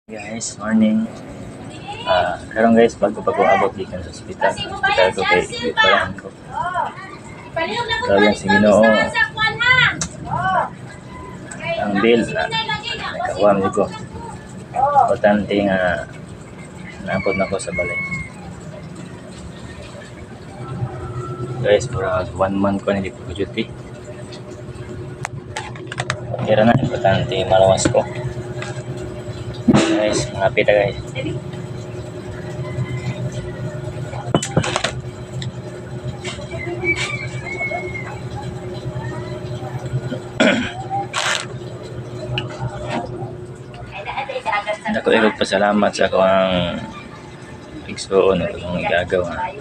Guys, morning. Karon guys, bago pa ko abot gikan sa ospital. Hospital ko kay iparahan ko. Kaya si Ginoo ang bill na nakakuha ko. Importante nga naabot na ko sa balay. Guys, para 1 month ko hindi ko duty. Kaya na importante malawas ko. Guys, malapit na guys. Ako ay pasalamat sa akong igsoon o kung igagawa.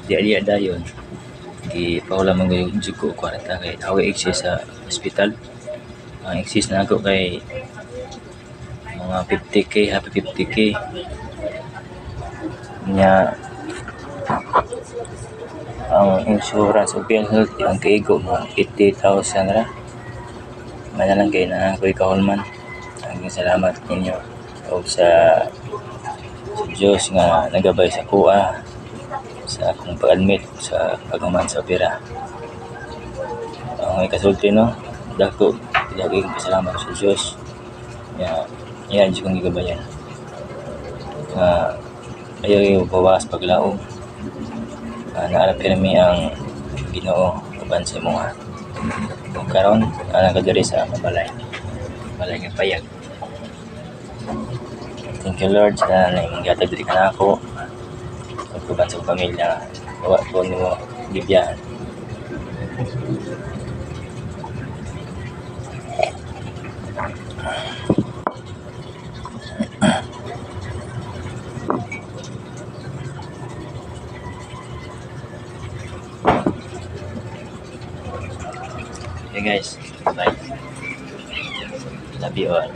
Di-aliya dayon. Di pa wala mong gayong ko kwarta kay ako exist sa hospital. Ang exist na ako kay mga 50k, happy 50k. Nya ang insurance o health ang kaigo mga 80,000 ra. Manalang kay na ako ikahulman. Ang salamat ninyo o sa Diyos nga nagabay sa kuha sa akong pag-admit sa paghuman sa opera. Ang ikasulti no, dako laging pasalamat sa Diyos. Yan kong gigabayan. Ayaw yung bawas paglaom. Naarap kami ang Ginoo uban sa mga kung karon nagadiri sa balay ng payag. Thank you Lord sa nangyatag diri ka na ako pagkuban sa pamilya gawa ko nimo bibiyaan. Okay guys, bye. Love you all.